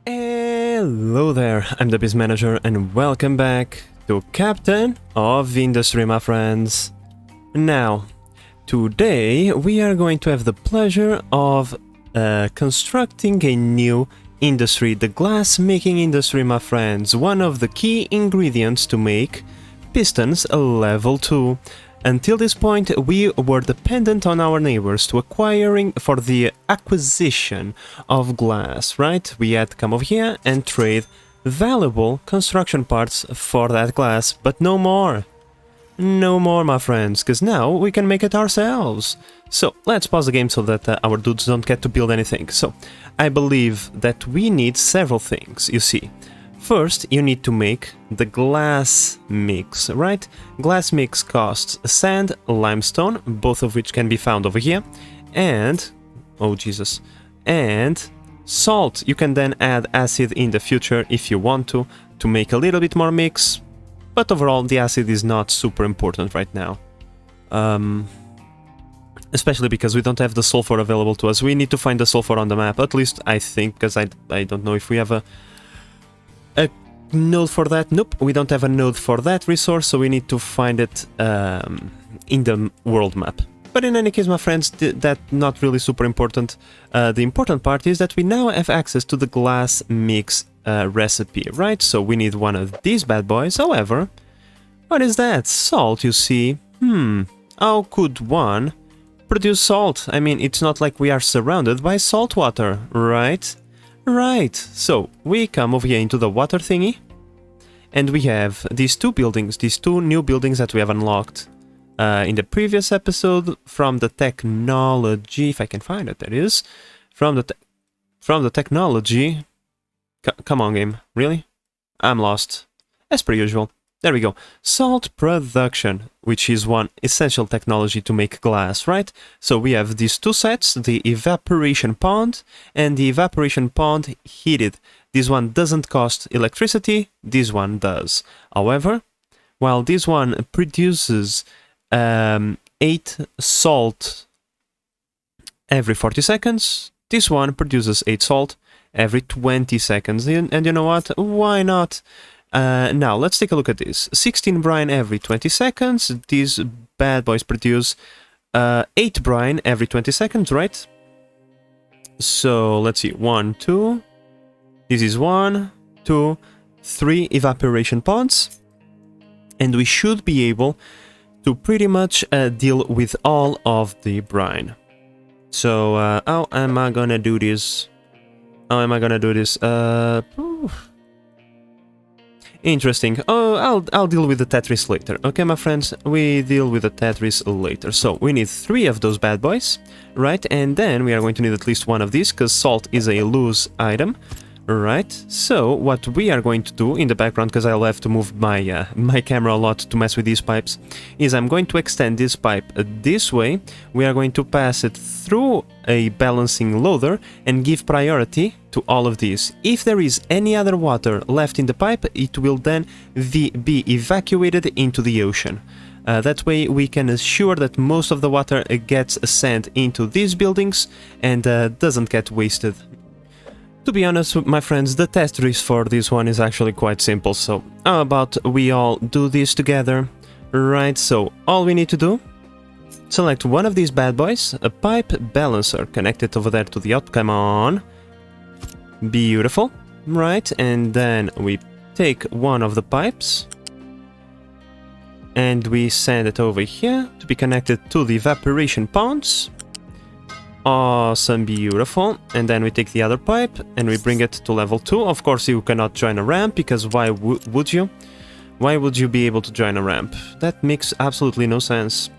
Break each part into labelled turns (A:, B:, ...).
A: Hello there, I'm the Biz Manager and welcome back to Captain of Industry, my friends. Now, today we are going to have the pleasure of constructing a new industry, the glass making industry, my friends. One of the key ingredients to make pistons level 2. Until this point, we were dependent on our neighbors to for the acquisition of glass, right? We had to come over here and trade valuable construction parts for that glass, but no more. No more, my friends, because now we can make it ourselves. So, let's pause the game so that our dudes don't get to build anything. So, I believe that we need several things, you see. First, you need to make the glass mix, right? Glass mix costs sand, limestone, both of which can be found over here, and, oh Jesus, and salt. You can then add acid in the future if you want to make a little bit more mix, but overall the acid is not super important right now. Especially because we don't have the sulfur available to us. We need to find the sulfur on the map, at least I think, because I don't know if we have a node for that. Nope, we don't have a node for that resource, so we need to find it in the world map. But in any case, my friends, that's not really super important. The important part is that we now have access to the glass mix recipe, right? So we need one of these bad boys. However, what is that? Salt, you see. How could one produce salt? I mean, it's not like we are surrounded by salt water, right? Right, so we come over here into the water thingy, and we have these two buildings, these two new buildings that we have unlocked in the previous episode from the technology, if I can find it, there it is, from the technology, come on game, really? I'm lost, as per usual. There we go. Salt production, which is one essential technology to make glass, right? So we have these two sets, the evaporation pond and the evaporation pond heated. This one doesn't cost electricity, this one does. However, while this one produces 8 salt every 40 seconds, this one produces 8 salt every 20 seconds. And you know what? Why not? Now, let's take a look at this. 16 brine every 20 seconds. These bad boys produce 8 brine every 20 seconds, right? So, let's see. 1, 2. This is 1, 2, 3 evaporation ponds. And we should be able to pretty much deal with all of the brine. So, how am I gonna do this? How am I gonna do this? Interesting. Oh, I'll deal with the Tetris later. Okay, my friends, we deal with the Tetris later. So, we need 3 of those bad boys, right? And then we are going to need at least 1 of these, because salt is a loose item, right? So, what we are going to do in the background, because I'll have to move my, my camera a lot to mess with these pipes, is I'm going to extend this pipe this way. We are going to pass it through a balancing loader and give priority to all of these. If there is any other water left in the pipe, it will then be evacuated into the ocean. That way we can assure that most of the water gets sent into these buildings and doesn't get wasted. To be honest, my friends, the test risk for this one is actually quite simple, so how about we all do this together? Right, so all we need to do, select one of these bad boys, a pipe balancer, connect it over there to the out, come on. Beautiful, right, and then we take one of the pipes and we send it over here to be connected to the evaporation ponds. Awesome, beautiful, and then we take the other pipe and we bring it to level 2. Of course you cannot join a ramp, because why would you? Why would you be able to join a ramp? That makes absolutely no sense.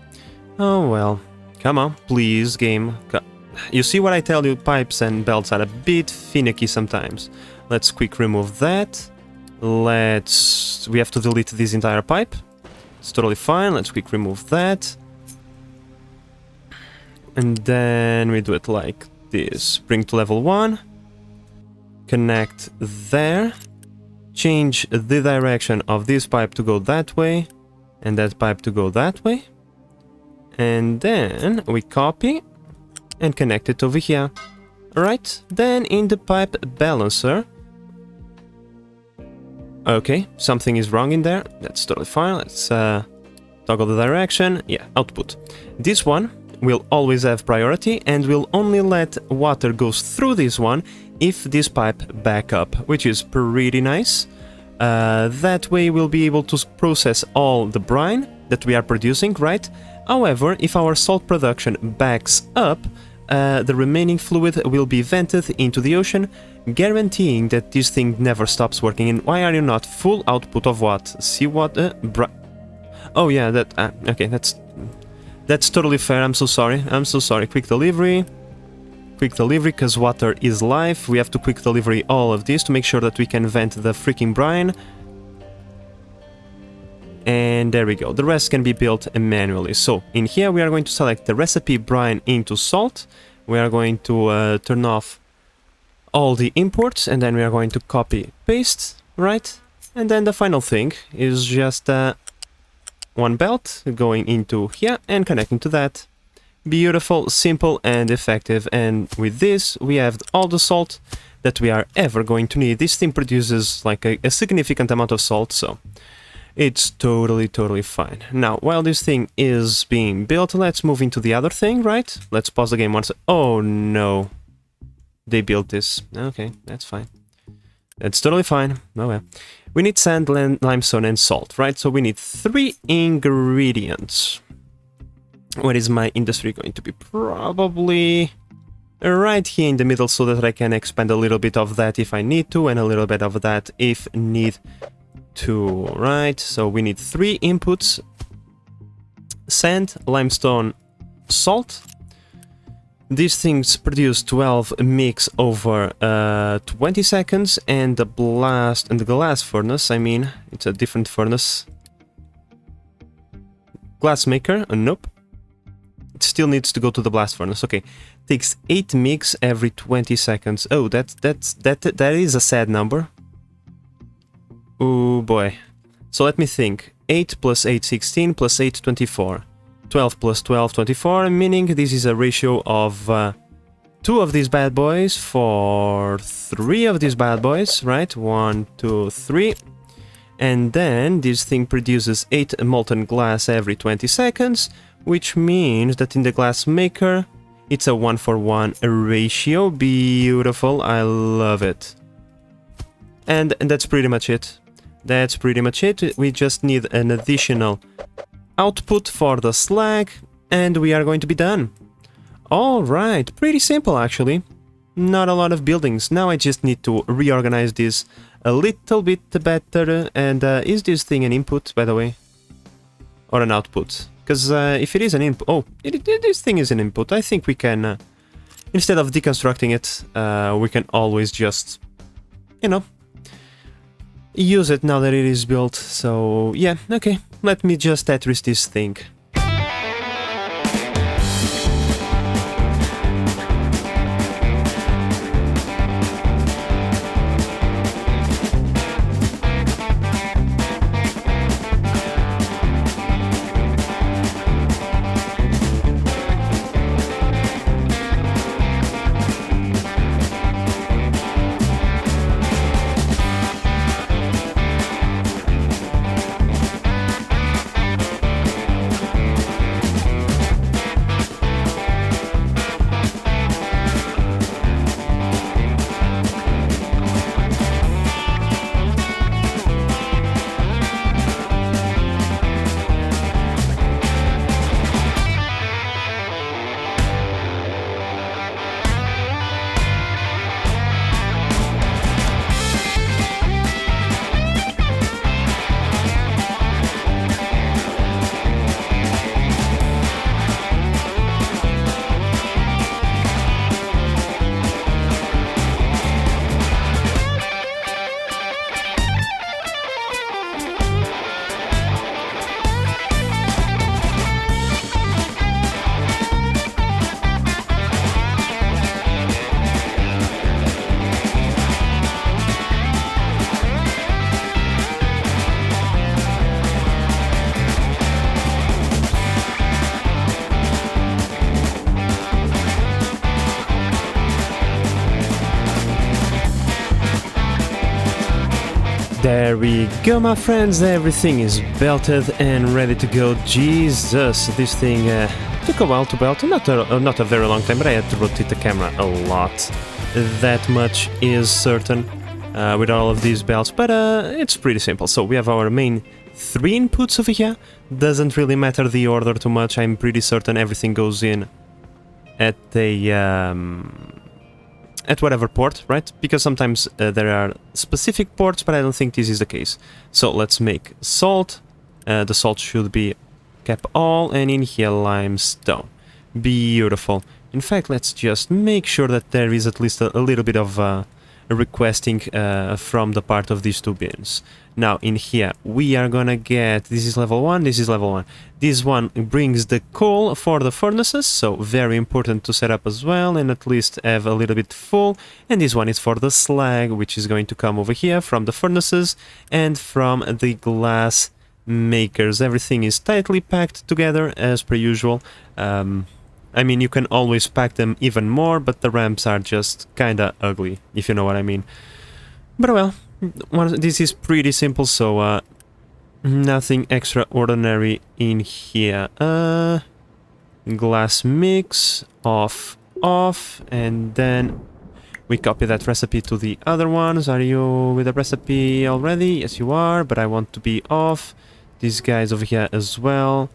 A: Oh well, come on, please game. You see what I tell you, pipes and belts are a bit finicky sometimes. Let's quick remove that. We have to delete this entire pipe. It's totally fine, let's quick remove that. And then we do it like this. Bring to level 1. Connect there. Change the direction of this pipe to go that way. And that pipe to go that way. And then we copy and connect it over here. Alright, then in the pipe balancer, Okay, something is wrong in there. That's totally fine. Let's toggle the direction. Yeah, output. This one will always have priority and will only let water goes through this one if this pipe back up, which is pretty nice. That way we'll be able to process all the brine that we are producing, right? However, if our salt production backs up, the remaining fluid will be vented into the ocean, guaranteeing that this thing never stops working. And why are you not full output of what? See what? Oh yeah, that. Okay, that's totally fair. I'm so sorry. I'm so sorry. Quick delivery. Quick delivery, because water is life. We have to quick delivery all of this to make sure that we can vent the freaking brine. And there we go. The rest can be built manually. So in here we are going to select the recipe brine into salt. We are going to turn off all the imports, and then we are going to copy paste, right? And then the final thing is just one belt going into here and connecting to that. Beautiful, simple and effective. And with this we have all the salt that we are ever going to need. This thing produces like a significant amount of salt, so it's totally fine. Now, while this thing is being built, let's move into the other thing, right? Let's pause the game once. Oh no, they built this. Okay, that's fine. That's totally fine. Oh well. We need sand, limestone and salt, right? So we need 3 ingredients. Where is my industry going to be? Probably right here in the middle, so that I can expand a little bit of that if I need to, and a little bit of that if need to, right? So we need 3 inputs: sand, limestone, salt. These things produce 12 mix over 20 seconds, and the glass furnace, I mean, it's a different furnace. Glass maker, nope. It still needs to go to the blast furnace. Okay, takes 8 mix every 20 seconds. Oh, that is a sad number. Oh boy. So let me think. 8 plus 8, 16, plus 8, 24. 12 plus 12, 24, meaning this is a ratio of 2 of these bad boys for 3 of these bad boys, right? 1, 2, 3. And then this thing produces 8 molten glass every 20 seconds, which means that in the glass maker, it's a 1-for-1 ratio. Beautiful, I love it. And that's pretty much it. That's pretty much it. We just need an additional output for the slag, and we are going to be done. Alright, pretty simple actually. Not a lot of buildings. Now I just need to reorganize this a little bit better. And is this thing an input, by the way? Or an output? Because if it is an input... Oh, this thing is an input. I think we can... instead of deconstructing it, we can always just... you know... use it now that it is built. So, yeah, okay. Let me just Tetris this thing. There we go, my friends, everything is belted and ready to go. Jesus, this thing took a while to belt, not a very long time, but I had to rotate the camera a lot. That much is certain with all of these belts, but it's pretty simple. So we have our main 3 inputs over here. Doesn't really matter the order too much, I'm pretty certain everything goes in at a... at whatever port, right? Because sometimes there are specific ports, but I don't think this is the case. So let's make salt. The salt should be cap all, and in here limestone. Beautiful. In fact, let's just make sure that there is at least a little bit of requesting from the part of these 2 bins. Now in here we are gonna get, this is level 1, this is level 1. This one brings the coal for the furnaces, so very important to set up as well and at least have a little bit full. And this one is for the slag, which is going to come over here from the furnaces and from the glass makers. Everything is tightly packed together as per usual. I mean, you can always pack them even more, but the ramps are just kinda ugly, if you know what I mean. But well, this is pretty simple, so nothing extraordinary in here. Glass mix, off, and then we copy that recipe to the other ones. Are you with the recipe already? Yes, you are, but I want to be off. These guys over here as well.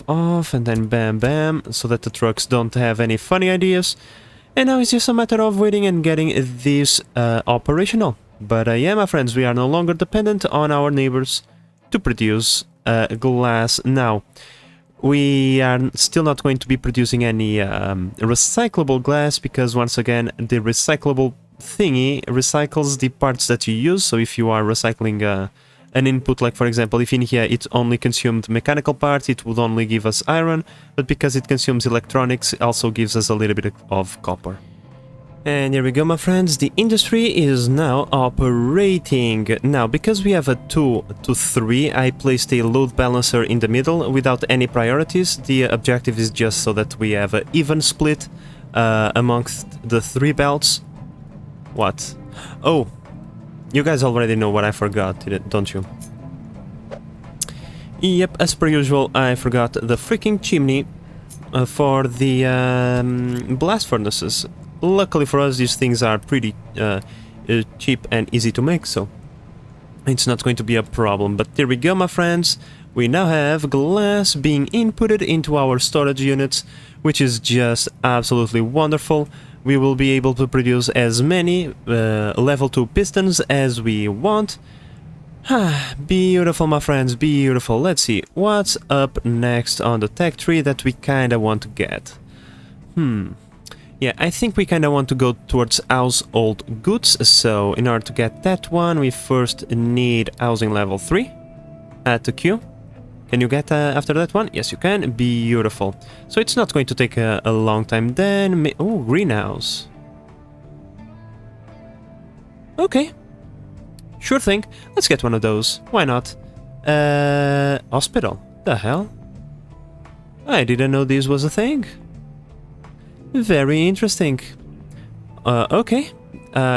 A: Off, and then bam, bam, so that the trucks don't have any funny ideas. And now it's just a matter of waiting and getting this operational. But yeah, my friends, we are no longer dependent on our neighbors to produce glass. Now, we are still not going to be producing any recyclable glass, because once again, the recyclable thingy recycles the parts that you use. So if you are recycling an input, like for example, if in here it only consumed mechanical parts, it would only give us iron, but because it consumes electronics, it also gives us a little bit of copper. And here we go, my friends, the industry is now operating. Now, because we have a 2 to 3, I placed a load balancer in the middle without any priorities. The objective is just so that we have an even split amongst the 3 belts. What? Oh! You guys already know what I forgot, don't you? Yep, as per usual, I forgot the freaking chimney for the blast furnaces. Luckily for us, these things are pretty cheap and easy to make, so it's not going to be a problem. But there we go, my friends. We now have glass being inputted into our storage units, which is just absolutely wonderful. We will be able to produce as many level 2 pistons as we want. Beautiful, my friends, beautiful. Let's see, what's up next on the tech tree that we kinda want to get? Yeah, I think we kinda want to go towards household goods, so in order to get that one, we first need housing level 3. Add to queue. Can you get after that one? Yes, you can. Beautiful. So it's not going to take a long time then. Oh, greenhouse. Okay. Sure thing. Let's get one of those. Why not? Hospital. The hell? I didn't know this was a thing. Very interesting. Okay.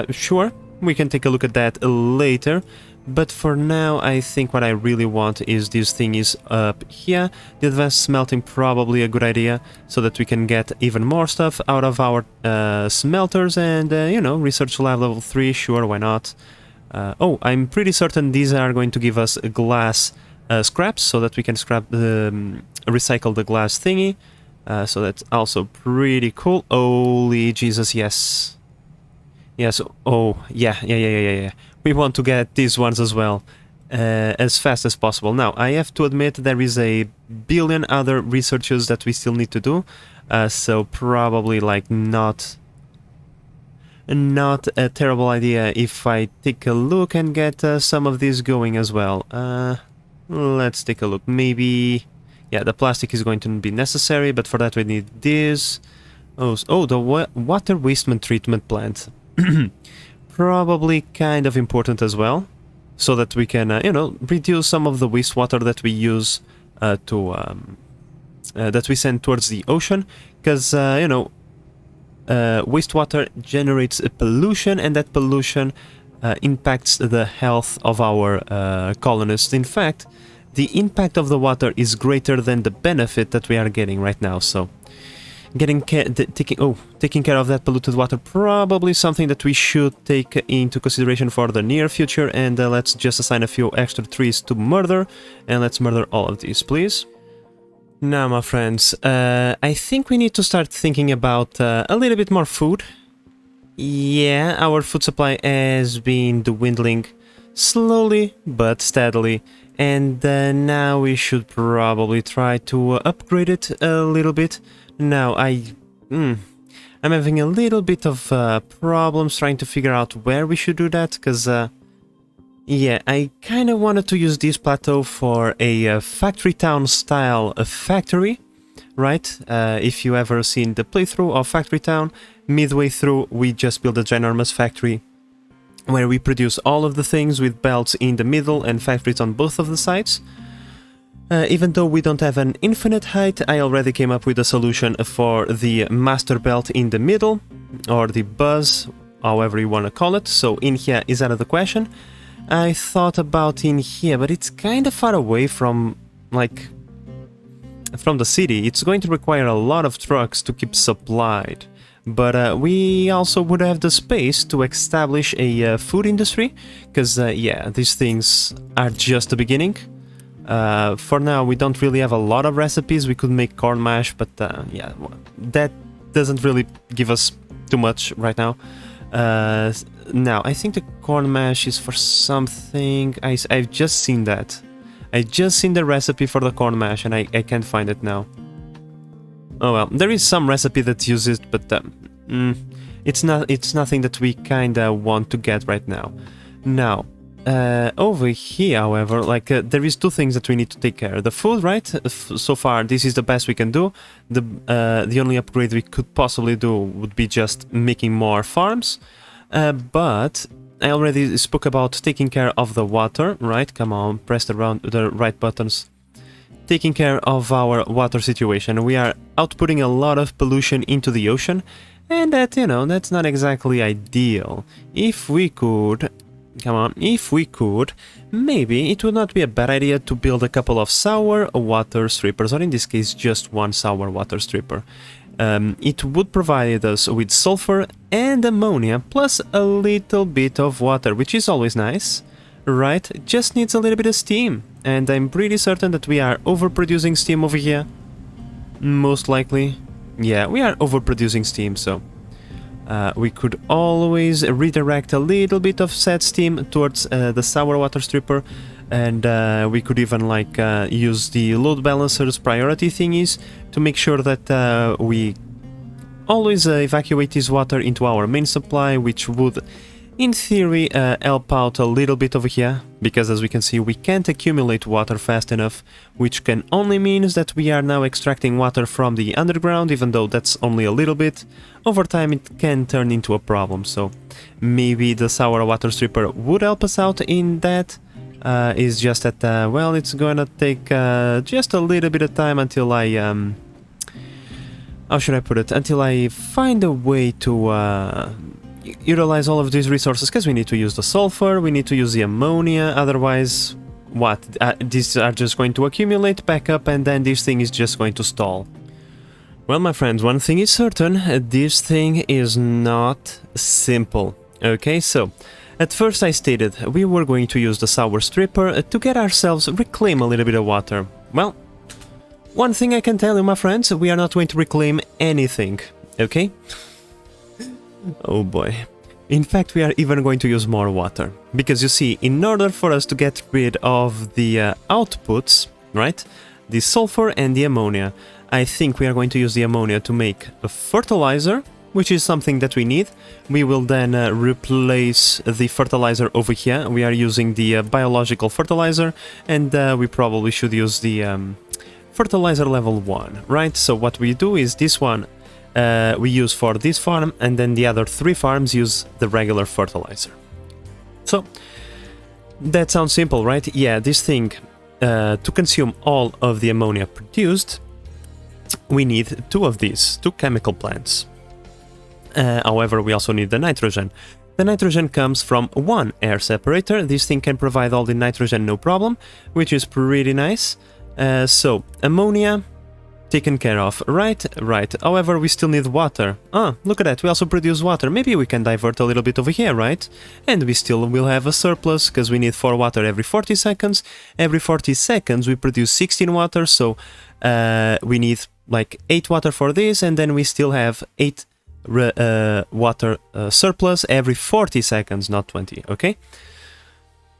A: Sure. We can take a look at that later. But for now, I think what I really want is these thingies up here. The advanced smelting, probably a good idea, so that we can get even more stuff out of our smelters and, you know, research lab level 3, sure, why not? Oh, I'm pretty certain these are going to give us glass scraps, so that we can recycle the glass thingy. So that's also pretty cool. Holy Jesus, yes. Yes, oh, yeah. We want to get these ones as well, as fast as possible. Now, I have to admit there is a billion other researches that we still need to do, so probably like not a terrible idea if I take a look and get some of these going as well. Let's take a look. Maybe, yeah, the plastic is going to be necessary, but for that we need this. Oh, the water waste treatment plant. Probably kind of important as well, so that we can, you know, reduce some of the wastewater that we use that we send towards the ocean, because, you know, wastewater generates a pollution, and that pollution impacts the health of our colonists. In fact, the impact of the water is greater than the benefit that we are getting right now. So taking care of that polluted water, probably something that we should take into consideration for the near future. And let's just assign a few extra trees to murder, and let's murder all of these, please. Now, my friends, I think we need to start thinking about a little bit more food. Yeah, our food supply has been dwindling slowly but steadily, and now we should probably try to upgrade it a little bit. Now, I'm having a little bit of problems trying to figure out where we should do that, because, yeah, I kind of wanted to use this plateau for a factory town style factory, right? If you ever seen the playthrough of Factory Town, midway through we just built a ginormous factory where we produce all of the things with belts in the middle and factories on both of the sides. Even though we don't have an infinite height, I already came up with a solution for the master belt in the middle, or the buzz, however you want to call it. So in here is out of the question. I thought about in here, but it's kind of far away from, like, from the city. It's going to require a lot of trucks to keep supplied. But we also would have the space to establish a food industry, because, yeah, these things are just the beginning. For now, we don't really have a lot of recipes. We could make corn mash, but yeah, that doesn't really give us too much right now. Now, I think the corn mash is for something. I've just seen that. I just seen the recipe for the corn mash, and I can't find it now. Oh well, there is some recipe that uses it, but it's nothing that we kinda want to get right now. Now, over here, however, like there is two things that we need to take care of. The food, right? So far, this is the best we can do. The only upgrade we could possibly do would be just making more farms. But I already spoke about taking care of the water, right? Come on, press the right buttons. Taking care of our water situation. We are outputting a lot of pollution into the ocean, and that, you know, that's not exactly ideal. If we could, maybe it would not be a bad idea to build a couple of sour water strippers, or in this case just one sour water stripper. It would provide us with sulfur and ammonia, plus a little bit of water, which is always nice, right? It just needs a little bit of steam, and I'm pretty certain that we are overproducing steam over here. Most likely. Yeah, we are overproducing steam, so we could always redirect a little bit of said steam towards the sour water stripper, and we could even like use the load balancer's priority thingies to make sure that we always evacuate this water into our main supply, which would in theory help out a little bit over here, because as we can see we can't accumulate water fast enough, which can only means that we are now extracting water from the underground, even though that's only a little bit. Over time it can turn into a problem, so maybe the sour water stripper would help us out in that. Is just that, well, it's gonna take just a little bit of time until I, how should I put it, until I find a way to utilize all of these resources, because we need to use the sulfur, we need to use the ammonia, otherwise, what, these are just going to accumulate back up, and then this thing is just going to stall. Well, my friends, one thing is certain, this thing is not simple. Okay, so at first I stated we were going to use the sour stripper to get ourselves reclaim a little bit of water. Well, one thing I can tell you, my friends, we are not going to reclaim anything, okay? Oh boy. In fact, we are even going to use more water. Because you see, in order for us to get rid of the outputs, right? The sulfur and the ammonia, I think we are going to use the ammonia to make a fertilizer, which is something that we need. We will then replace the fertilizer over here. We are using the biological fertilizer, and we probably should use the fertilizer level 1, right? So what we do is this one we use for this farm, and then the other 3 farms use the regular fertilizer. So that sounds simple, right? Yeah, this thing, to consume all of the ammonia produced, we need 2 of these, 2 chemical plants. However, we also need the nitrogen. The nitrogen comes from one air separator. This thing can provide all the nitrogen no problem, which is pretty nice. So, ammonia, taken care of. Right. However, we still need water. Ah, look at that, we also produce water. Maybe we can divert a little bit over here, right? And we still will have a surplus, because we need 4 water every 40 seconds. Every 40 seconds we produce 16 water, so we need like 8 water for this, and then we still have 8 water surplus every 40 seconds, not 20, okay?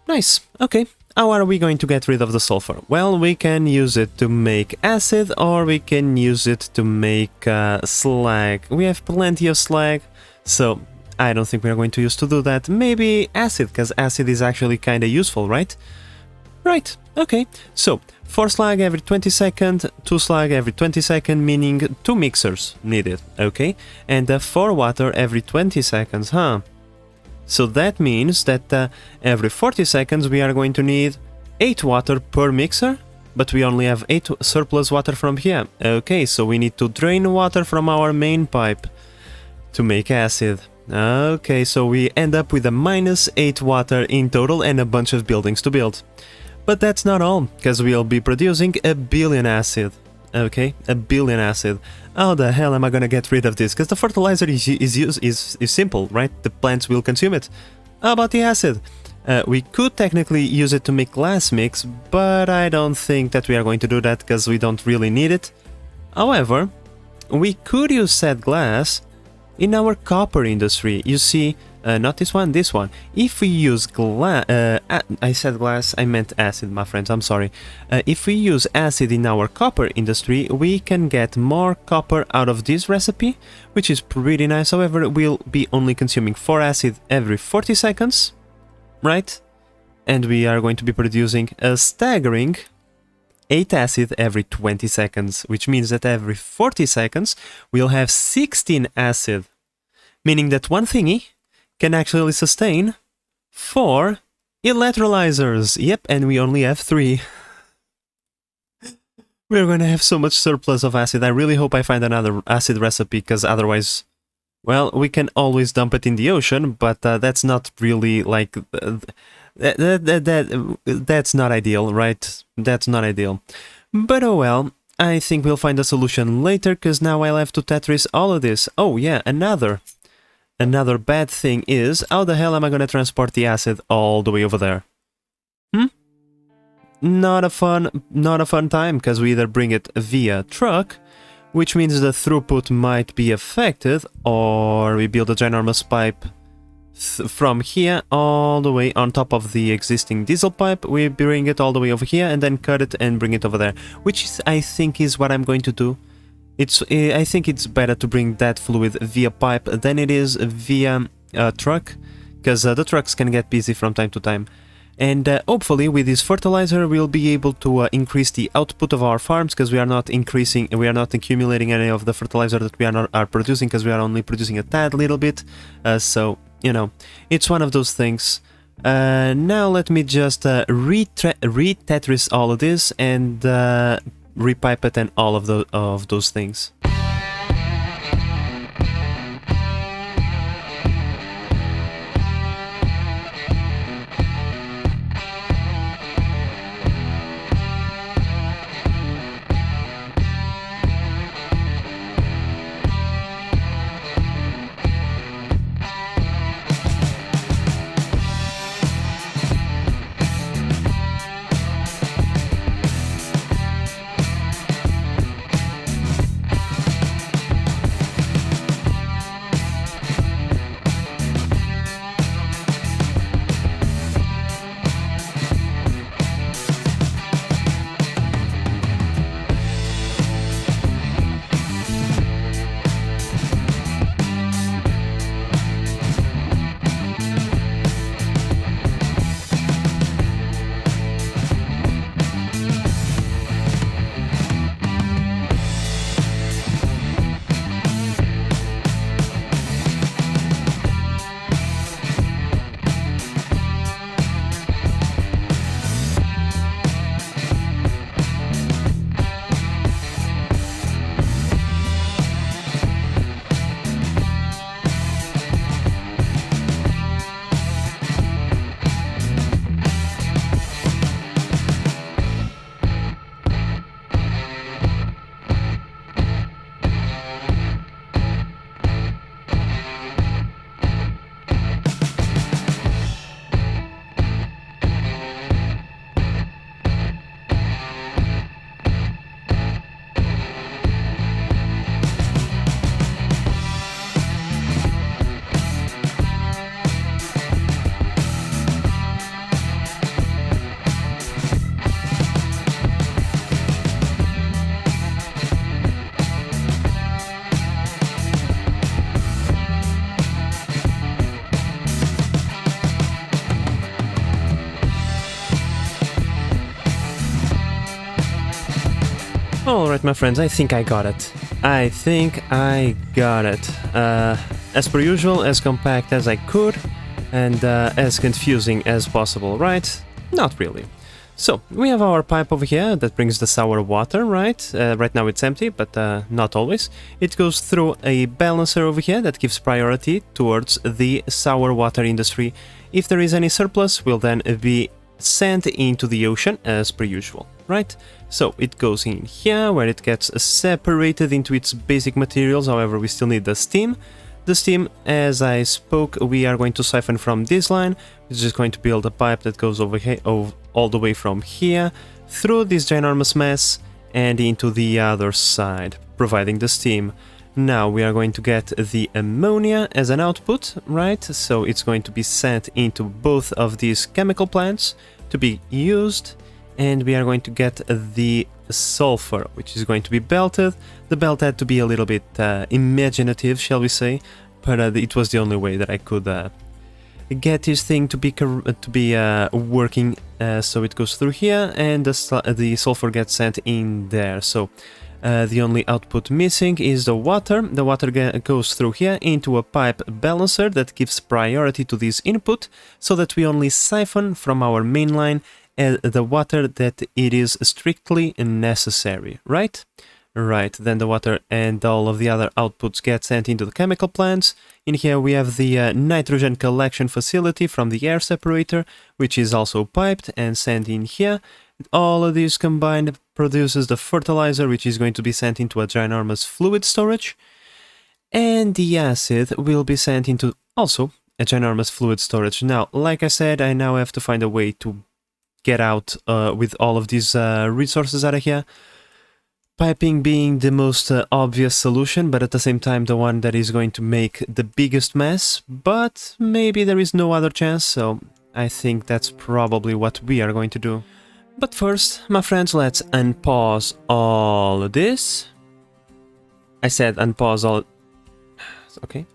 A: Nice, okay. How are we going to get rid of the sulfur? Well, we can use it to make acid, or we can use it to make slag. We have plenty of slag, so I don't think we're going to use to do that. Maybe acid, because acid is actually kinda useful, right? Right, okay. So, 4 slag every 20 seconds, 2 slag every 20 seconds, meaning 2 mixers needed, okay? And 4 water every 20 seconds, huh? So that means that every 40 seconds we are going to need 8 water per mixer, but we only have 8 surplus water from here. Okay, so we need to drain water from our main pipe to make acid. Okay, so we end up with a -8 water in total and a bunch of buildings to build. But that's not all, because we'll be producing a billion acid. Okay, a billion acid. How the hell am I gonna get rid of this? Because the fertilizer is simple, right? The plants will consume it. How about the acid? We could technically use it to make glass mix, but I don't think that we are going to do that because we don't really need it. However, we could use said glass in our copper industry. You see, not this one, this one. If we use glass, I said glass, I meant acid, my friends, I'm sorry. If we use acid in our copper industry, we can get more copper out of this recipe, which is pretty nice. However, we'll be only consuming 4 acid every 40 seconds, right? And we are going to be producing a staggering 8 acid every 20 seconds, which means that every 40 seconds we'll have 16 acid, meaning that one thingy can actually sustain 4 electrolyzers. Yep, and we only have 3. We're going to have so much surplus of acid. I really hope I find another acid recipe, because otherwise, well, we can always dump it in the ocean, but that's not really like... that's not ideal, right? That's not ideal. But oh well, I think we'll find a solution later, because now I'll have to Tetris all of this. Oh yeah, Another bad thing is, how the hell am I gonna transport the acid all the way over there? Not a fun time, because we either bring it via truck, which means the throughput might be affected, or we build a ginormous pipe from here all the way on top of the existing diesel pipe. We bring it all the way over here and then cut it and bring it over there, which is, I think, is what I'm going to do. I think it's better to bring that fluid via pipe than it is via truck, because the trucks can get busy from time to time. And hopefully with this fertilizer we'll be able to increase the output of our farms, because we are not accumulating any of the fertilizer that we are producing, because we are only producing a tad little bit. So, you know, it's one of those things. Now let me just re-Tetris all of this and repipe it and all of those things. Alright, my friends, I think I got it. I think I got it. As per usual, as compact as I could, and as confusing as possible, right? Not really. So, we have our pipe over here that brings the sour water, right? Right now it's empty, but not always. It goes through a balancer over here that gives priority towards the sour water industry. If there is any surplus, will then be sent into the ocean as per usual, right? So it goes in here where it gets separated into its basic materials. However, we still need the steam. The steam, as I spoke, we are going to siphon from this line. It's just going to build a pipe that goes over here, all the way from here through this ginormous mess and into the other side, providing the steam. Now we are going to get the ammonia as an output, right? So it's going to be sent into both of these chemical plants to be used, and we are going to get the sulfur, which is going to be belted. The belt had to be a little bit imaginative, shall we say, but it was the only way that I could get this thing to be working. So it goes through here, and the sulfur gets sent in there. So the only output missing is the water. The water goes through here into a pipe balancer that gives priority to this input, so that we only siphon from our main line the water that it is strictly necessary, right? Right, then the water and all of the other outputs get sent into the chemical plants. In here we have the nitrogen collection facility from the air separator, which is also piped and sent in here. All of these combined produces the fertilizer, which is going to be sent into a ginormous fluid storage. And the acid will be sent into also a ginormous fluid storage. Now, like I said, I now have to find a way to get out with all of these resources out of here. Piping being the most obvious solution, but at the same time the one that is going to make the biggest mess. But maybe there is no other chance, so I think that's probably what we are going to do. But first, my friends, let's unpause all of this. I said unpause all... Okay.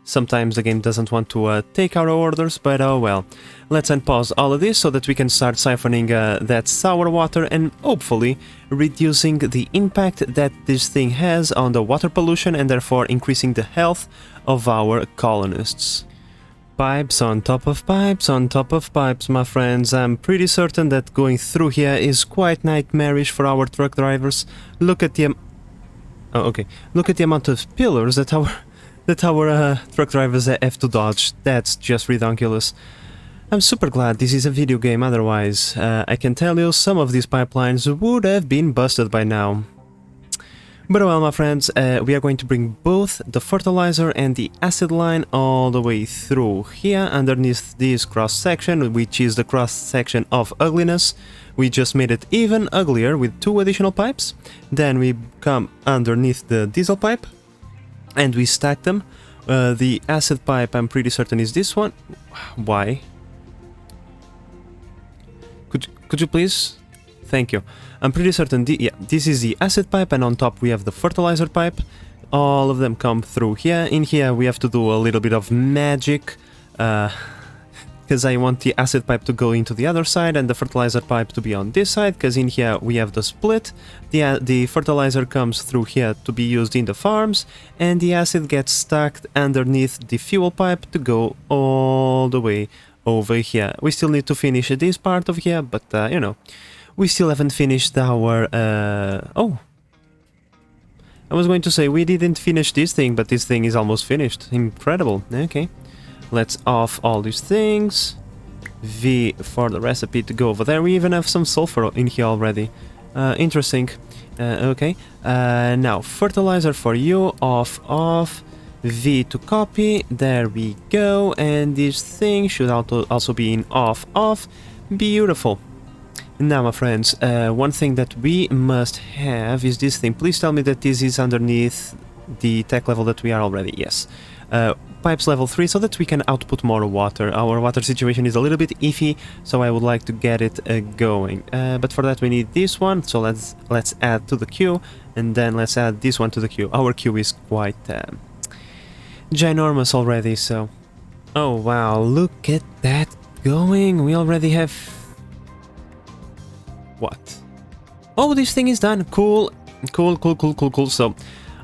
A: Sometimes the game doesn't want to take our orders, but oh well. Let's unpause all of this so that we can start siphoning that sour water and hopefully reducing the impact that this thing has on the water pollution and therefore increasing the health of our colonists. Pipes on top of pipes on top of pipes, my friends. I'm pretty certain that going through here is quite nightmarish for our truck drivers. Look at the... Look at the amount of pillars that our truck drivers have to dodge. That's just ridiculous. I'm super glad this is a video game, otherwise I can tell you some of these pipelines would have been busted by now. But well, my friends, we are going to bring both the fertilizer and the acid line all the way through here underneath this cross section, which is the cross section of ugliness. We just made it even uglier with 2 additional pipes. Then we come underneath the diesel pipe and we stack them. The acid pipe, I'm pretty certain, is this one. Why? Could you please? Thank you. I'm pretty certain, yeah, this is the acid pipe, and on top we have the fertilizer pipe. All of them come through here. In here we have to do a little bit of magic, because I want the acid pipe to go into the other side and the fertilizer pipe to be on this side, because in here we have the split. The fertilizer comes through here to be used in the farms, and the acid gets stacked underneath the fuel pipe to go all the way over here. We still need to finish this part of here, but you know, we still haven't finished our... Oh! I was going to say, we didn't finish this thing, but this thing is almost finished. Incredible. Okay. Let's off all these things. V for the recipe to go over there. We even have some sulfur in here already. Interesting. Okay. Now, fertilizer for you. Off, off. V to copy. There we go. And this thing should also be in off, off. Beautiful. Now, my friends, one thing that we must have is this thing. Please tell me that this is underneath the tech level that we are already. Yes. Pipes level 3, so that we can output more water. Our water situation is a little bit iffy, so I would like to get it going. But for that we need this one, so let's add to the queue, and then let's add this one to the queue. Our queue is quite ginormous already, so... Oh wow, look at that going! We already have... What? Oh, this thing is done! Cool! Cool, cool, cool, cool, cool. So,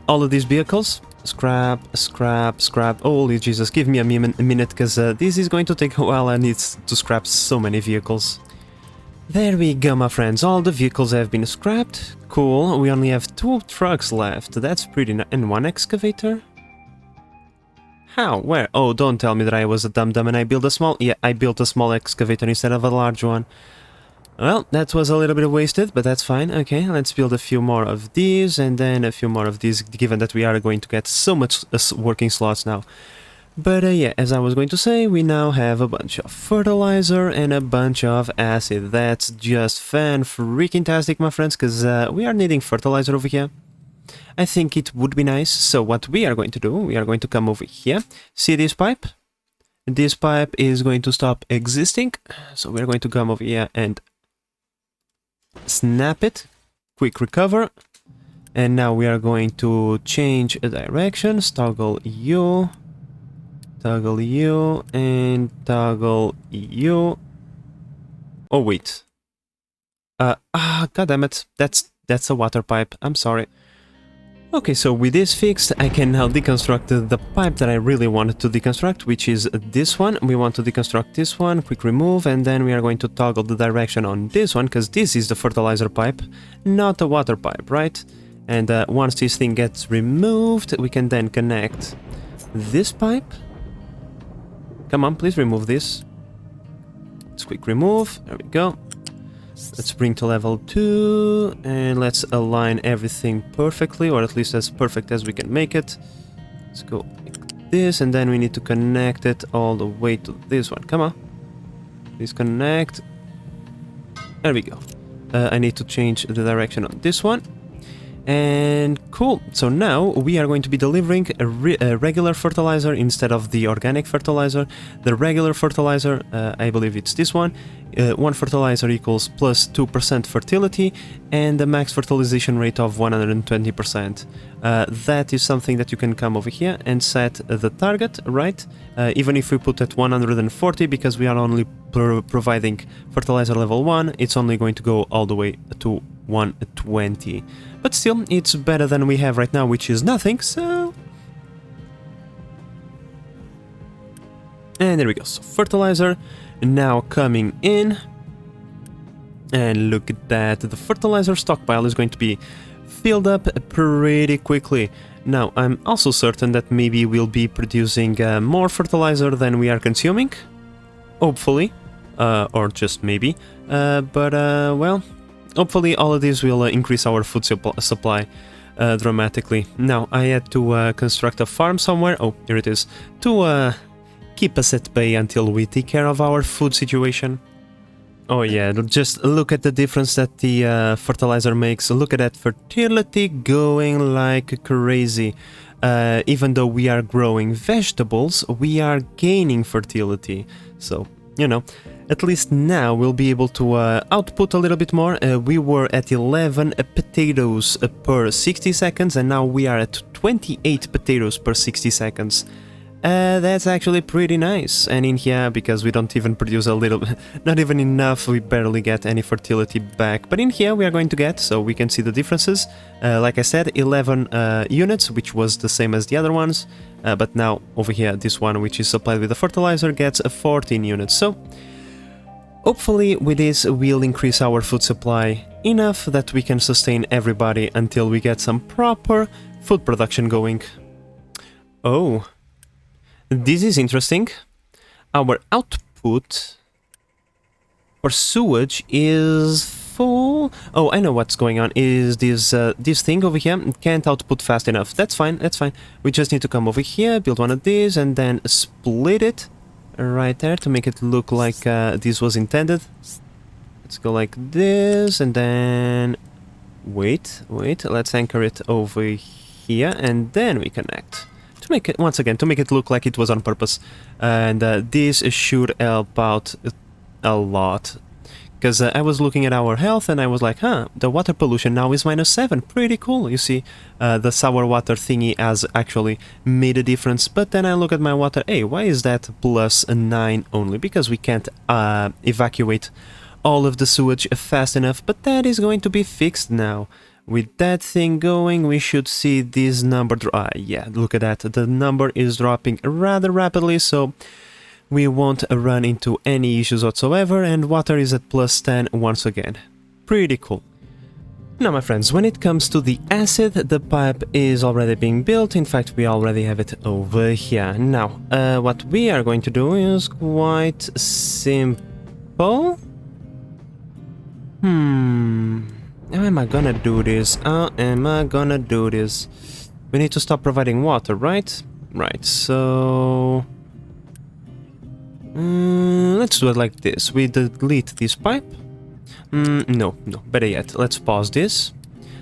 A: all of these vehicles, scrap, scrap, scrap. Holy Jesus, give me a minute, because this is going to take a while. I need to scrap so many vehicles. There we go, my friends. All the vehicles have been scrapped. Cool. We only have 2 trucks left. That's pretty nice. And 1 excavator? How? Where? Oh, don't tell me that I was a dum-dum and I built a small... Yeah, I built a small excavator instead of a large one. Well, that was a little bit wasted, but that's fine. Okay, let's build a few more of these and then a few more of these, given that we are going to get so much working slots now. But yeah, as I was going to say, we now have a bunch of fertilizer and a bunch of acid. That's just fan-freaking-tastic, my friends, because we are needing fertilizer over here. I think it would be nice. So what we are going to do, we are going to come over here. See this pipe? This pipe is going to stop existing. So we're going to come over here and snap it. Quick recover. And now we are going to change directions. Toggle U. Toggle U and toggle U. Oh wait. God damn it. That's a water pipe. I'm sorry. Okay, so with this fixed, I can now deconstruct the pipe that I really wanted to deconstruct, which is this one. We want to deconstruct this one, quick remove, and then we are going to toggle the direction on this one, because this is the fertilizer pipe, not a water pipe, right? And once this thing gets removed, we can then connect this pipe. Come on, please remove this. Let's quick remove, there we go. Let's bring to level 2 and let's align everything perfectly, or at least as perfect as we can make it. Let's go like this, and then we need to connect it all the way to this one. Come on. Please connect. There we go. I need to change the direction on this one. And cool, so now we are going to be delivering a regular fertilizer instead of the organic fertilizer. The regular fertilizer, I believe it's this one. 1 fertilizer equals plus 2% fertility and a max fertilization rate of 120%. That is something that you can come over here and set the target, right? Even if we put at 140, because we are only providing fertilizer level 1, it's only going to go all the way to 120. But still, it's better than we have right now, which is nothing, so... And there we go, so fertilizer now coming in. And look at that, the fertilizer stockpile is going to be filled up pretty quickly. Now, I'm also certain that maybe we'll be producing more fertilizer than we are consuming. Hopefully. Or just maybe. Well... Hopefully all of this will increase our food supply dramatically. Now, I had to construct a farm somewhere, oh, here it is, to keep us at bay until we take care of our food situation. Oh yeah, just look at the difference that the fertilizer makes. Look at that fertility going like crazy. Even though we are growing vegetables, we are gaining fertility. So, you know... At least now we'll be able to output a little bit more. We were at 11 potatoes per 60 seconds and now we are at 28 potatoes per 60 seconds. That's actually pretty nice. And in here, because we don't even produce a little, not even enough, we barely get any fertility back. But in here we are going to get, so we can see the differences. Like I said, 11 units, which was the same as the other ones. But now over here, this one, which is supplied with the fertilizer, gets 14 units. So... hopefully with this we'll increase our food supply enough that we can sustain everybody until we get some proper food production going. Oh, this is interesting. Our output for sewage is full. Oh, I know what's going on. Is this thing over here can't output fast enough. That's fine, that's fine. We just need to come over here, build one of these and then split it. Right there to make it look like this was intended. Let's go like this and then wait, let's anchor it over here and then we connect to make it, once again, to make it look like it was on purpose. And this should help out a lot, because I was looking at our health and I was like, huh, the water pollution now is -7, pretty cool. You see, the sour water thingy has actually made a difference. But then I look at my water, hey, why is that +9 only? Because we can't evacuate all of the sewage fast enough, but that is going to be fixed now. with that thing going, we should see this number yeah, look at that. The number is dropping rather rapidly, so we won't run into any issues whatsoever, and water is at +10 once again. Pretty cool. Now, my friends, when it comes to the acid, the pipe is already being built. In fact, we already have it over here. Now, what we are going to do is quite simple. How am I gonna do this? How am I gonna do this? We need to stop providing water, right? Right, so... let's do it like this. We delete this pipe. No, better yet, let's pause this.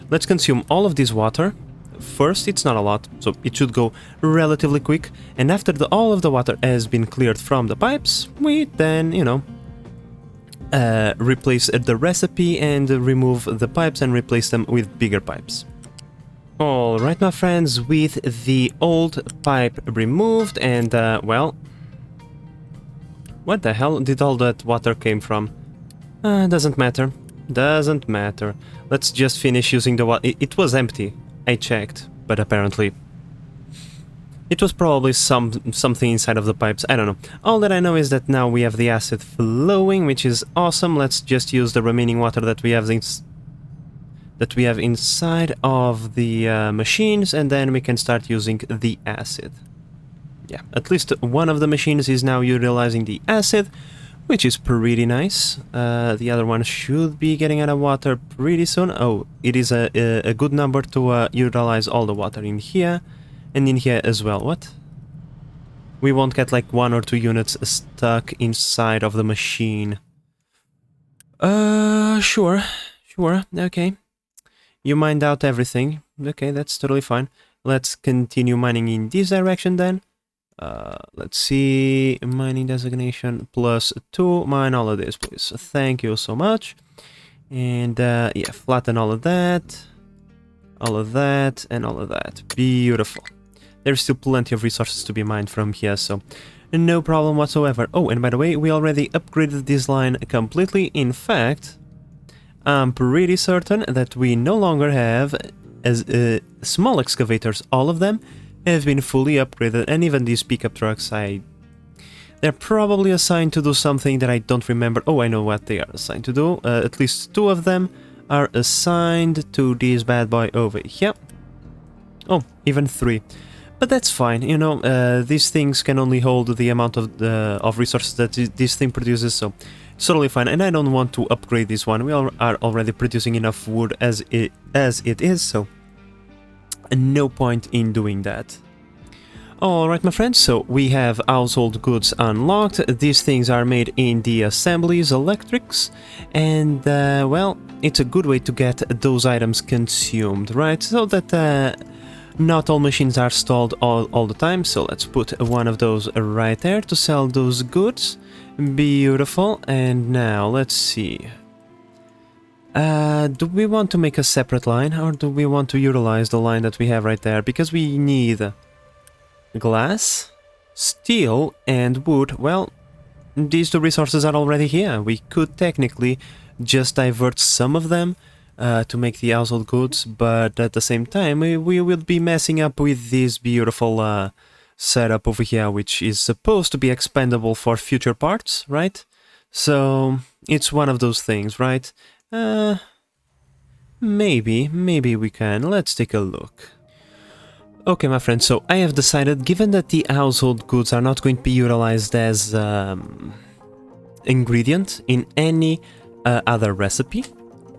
A: Let's consume all of this water. First, it's not a lot, so it should go relatively quick. And after all of the water has been cleared from the pipes, we then, you know, replace the recipe and remove the pipes and replace them with bigger pipes. Alright, my friends, with the old pipe removed and, well... What the hell did all that water came from? Doesn't matter. Doesn't matter. Let's just finish using the water. It was empty. I checked, but apparently... It was probably something inside of the pipes, I don't know. All that I know is that now we have the acid flowing, which is awesome. Let's just use the remaining water that we have inside of the machines, and then we can start using the acid. Yeah, at least one of the machines is now utilizing the acid, which is pretty nice. The other one should be getting out of water pretty soon. Oh, it is a good number to utilize all the water in here. And in here as well. What? We won't get like 1 or 2 units stuck inside of the machine. Sure. Okay. You mined out everything. Okay, that's totally fine. Let's continue mining in this direction then. Let's see. Mining designation +2. Mine all of this, please. Thank you so much. And yeah, flatten all of that. All of that and all of that. Beautiful. There's still plenty of resources to be mined from here, so no problem whatsoever. Oh, and by the way, we already upgraded this line completely. In fact, I'm pretty certain that we no longer have as small excavators. All of them have been fully upgraded, and even these pickup trucks, they're probably assigned to do something that I don't remember. Oh, I know what they are assigned to do. At least 2 of them are assigned to this bad boy over here. Oh, even 3. But that's fine, you know, these things can only hold the amount of resources that this thing produces, so it's totally fine. And I don't want to upgrade this one. We are already producing enough wood as it is, so no point in doing that. Alright, my friends, so we have household goods unlocked. These things are made in the assemblies, electrics, and, well, it's a good way to get those items consumed, right? So that not all machines are stalled all the time, so let's put one of those right there to sell those goods. Beautiful. And now, let's see. Do we want to make a separate line, or do we want to utilize the line that we have right there? Because we need glass, steel, and wood. Well, these 2 resources are already here. We could technically just divert some of them to make the household goods, but at the same time we will be messing up with this beautiful setup over here, which is supposed to be expendable for future parts, right? So it's one of those things, right? Maybe we can. Let's take a look. Okay, my friends, so I have decided, given that the household goods are not going to be utilized as ingredient in any other recipe,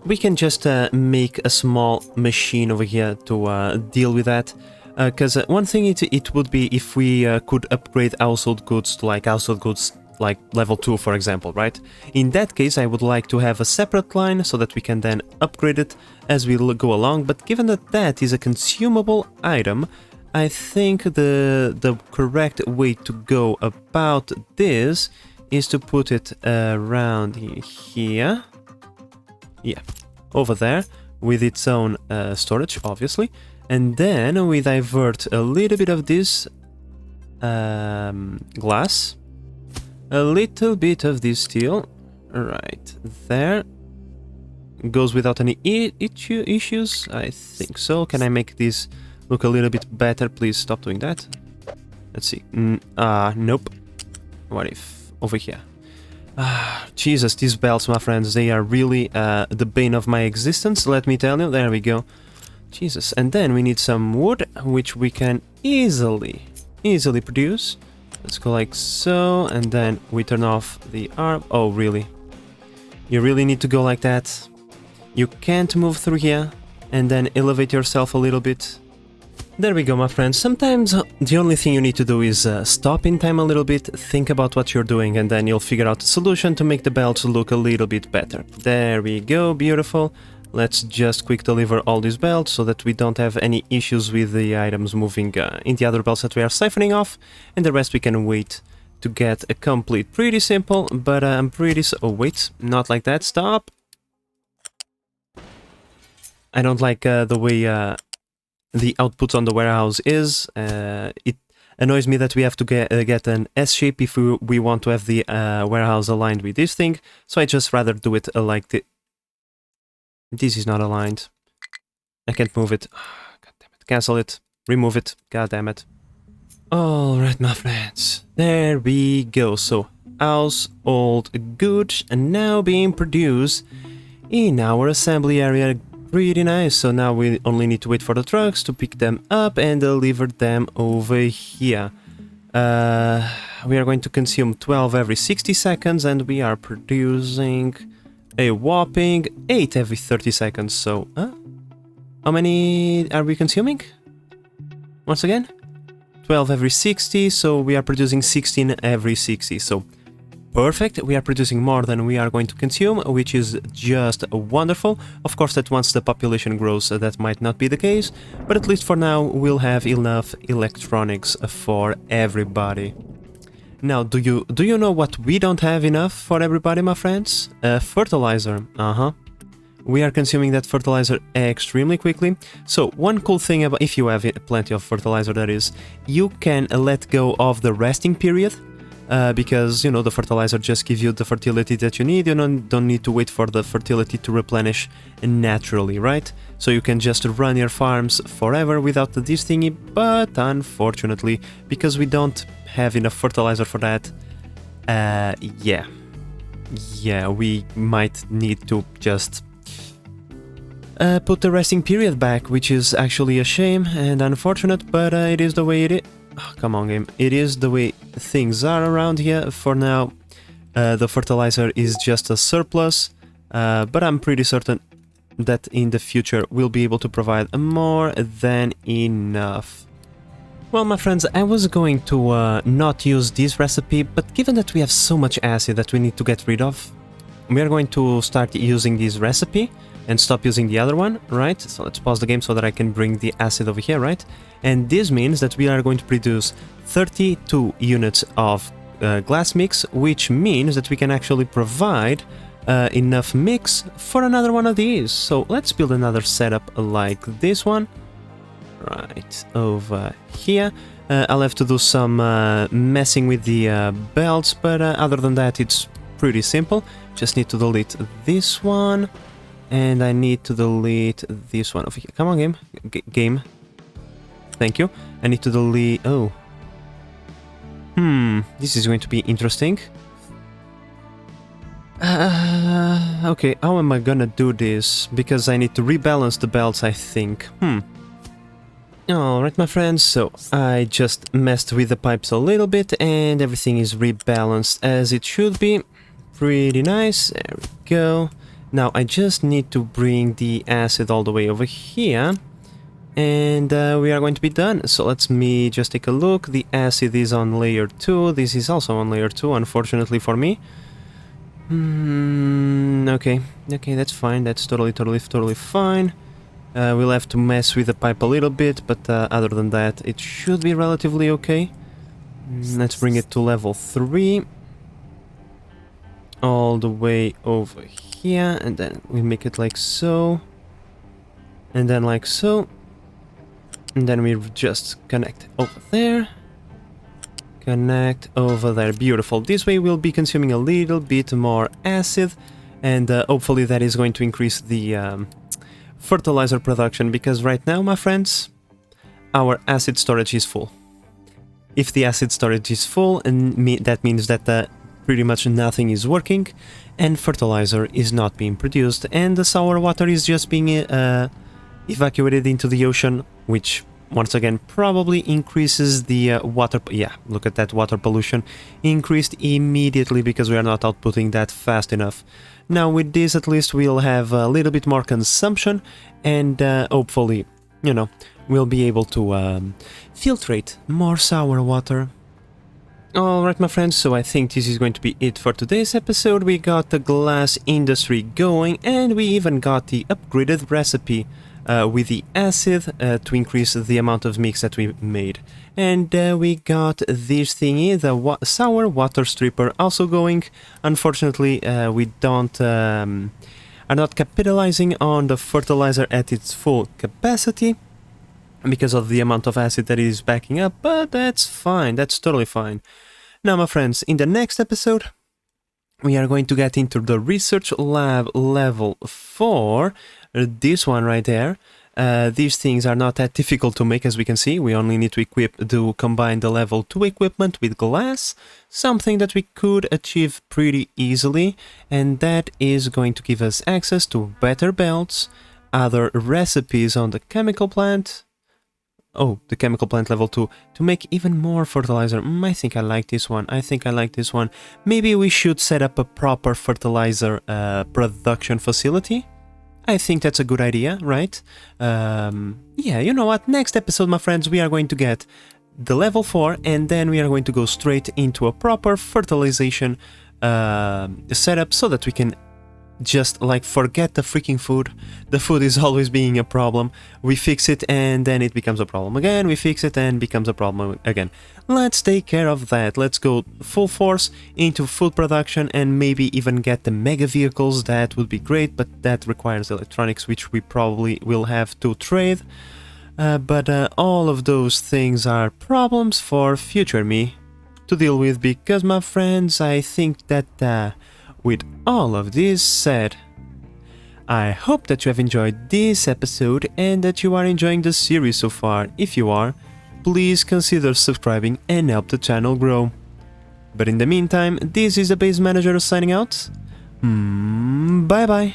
A: we can just make a small machine over here to deal with that. Because one thing it would be if we could upgrade household goods to like household goods like level 2, for example, right? In that case, I would like to have a separate line so that we can then upgrade it as we go along. But given that that is a consumable item, I think the correct way to go about this is to put it around here. Yeah, over there, with its own storage, obviously. And then we divert a little bit of this glass, a little bit of this steel, right there. goes without any issues. I think so. Can I make this look a little bit better? Please stop doing that. Let's see. Nope. What if over here? Jesus, these belts, my friends, they are really the bane of my existence, let me tell you. There we go. Jesus. And then we need some wood, which we can easily produce. Let's go like so, and then we turn off the arm. Oh, really? You really need to go like that? You can't move through here and then elevate yourself a little bit. There we go, my friends. Sometimes the only thing you need to do is stop in time a little bit, think about what you're doing, and then you'll figure out a solution to make the belts look a little bit better. There we go, beautiful. Let's just quick deliver all these belts so that we don't have any issues with the items moving in the other belts that we are siphoning off, and the rest we can wait to get a complete. Pretty simple, but I'm pretty... Oh, wait, not like that, stop! I don't like the way the output on the warehouse is. It annoys me that we have to get an S shape if we want to have the warehouse aligned with this thing, so I just rather do it like this. This is not aligned. I can't move it. God damn it. Cancel it. Remove it. God damn it. Alright, my friends. There we go. So, household goods are now being produced in our assembly area. Pretty nice. So now we only need to wait for the trucks to pick them up and deliver them over here. We are going to consume 12 every 60 seconds and we are producing a whopping 8 every 30 seconds. So, how many are we consuming? Once again? 12 every 60, so we are producing 16 every 60. So, perfect. We are producing more than we are going to consume, which is just wonderful. Of course, that once the population grows, that might not be the case, but at least for now, we'll have enough electronics for everybody. Now, do you know what we don't have enough for everybody, my friends? Fertilizer. We are consuming that fertilizer extremely quickly. So, one cool thing about, if you have plenty of fertilizer, that is, you can let go of the resting period. Because, you know, the fertilizer just gives you the fertility that you need. You don't need to wait for the fertility to replenish naturally, right? So you can just run your farms forever without this thingy, but unfortunately, because we don't have enough fertilizer for that, yeah, we might need to just put the resting period back, which is actually a shame and unfortunate, but it is the way it is. Oh, come on, game. It is the way things are around here. For now, the fertilizer is just a surplus, but I'm pretty certain that in the future we'll be able to provide more than enough. Well, my friends, I was going to not use this recipe, but given that we have so much acid that we need to get rid of, we are going to start using this recipe and stop using the other one, right? So let's pause the game so that I can bring the acid over here, right? And this means that we are going to produce 32 units of glass mix, which means that we can actually provide enough mix for another one of these. So let's build another setup like this one, right over here. I'll have to do some messing with the belts, but other than that, it's pretty simple. Just need to delete this one. And I need to delete this one over here. Come on, game. Game. Thank you. I need to delete... Oh. This is going to be interesting. Okay, how am I gonna do this? Because I need to rebalance the belts, I think. Alright, my friends, so I just messed with the pipes a little bit and everything is rebalanced as it should be. Pretty nice. There we go. Now, I just need to bring the acid all the way over here, and we are going to be done. So let me just take a look. The acid is on layer 2. This is also on layer 2, unfortunately for me. Okay, that's fine. That's totally fine. We'll have to mess with the pipe a little bit, but other than that, it should be relatively okay. Let's bring it to level 3. All the way over here, and then we make it like so, and then like so, and then we just connect over there, connect over there. Beautiful. This way we'll be consuming a little bit more acid, and hopefully that is going to increase the fertilizer production, because right now, my friends, our acid storage is full. If the acid storage is full, and that means that pretty much nothing is working, and fertilizer is not being produced, and the sour water is just being evacuated into the ocean, which once again probably increases the water. Yeah, look at that, water pollution increased immediately because we are not outputting that fast enough. Now with this, at least we'll have a little bit more consumption, and hopefully, you know, we'll be able to filtrate more sour water. Alright, my friends, so I think this is going to be it for today's episode. We got the glass industry going, and we even got the upgraded recipe with the acid to increase the amount of mix that we made. And we got this thingy, the sour water stripper, also going. Unfortunately, we are not capitalizing on the fertilizer at its full capacity because of the amount of acid that is backing up, but that's fine, that's totally fine. Now, my friends, in the next episode, we are going to get into the research lab level 4, this one right there. These things are not that difficult to make, as we can see. We only need to combine the level 2 equipment with glass, something that we could achieve pretty easily, and that is going to give us access to better belts, other recipes on the chemical plant. Oh, the chemical plant level 2, to make even more fertilizer. I think I like this one. Maybe we should set up a proper fertilizer production facility. I think that's a good idea, right? Yeah, you know what? Next episode, my friends, we are going to get the level 4, and then we are going to go straight into a proper fertilization setup so that we can just like forget the freaking food. The food is always being a problem. We fix it and then it becomes a problem again. We fix it and becomes a problem again. Let's take care of that. Let's go full force into food production and maybe even get the mega vehicles. That would be great, but that requires electronics, which we probably will have to trade. But all of those things are problems for future me to deal with, because, my friends, I think that with all of this said, I hope that you have enjoyed this episode and that you are enjoying the series so far. If you are, please consider subscribing and help the channel grow. But in the meantime, this is the Base Manager signing out. Bye bye.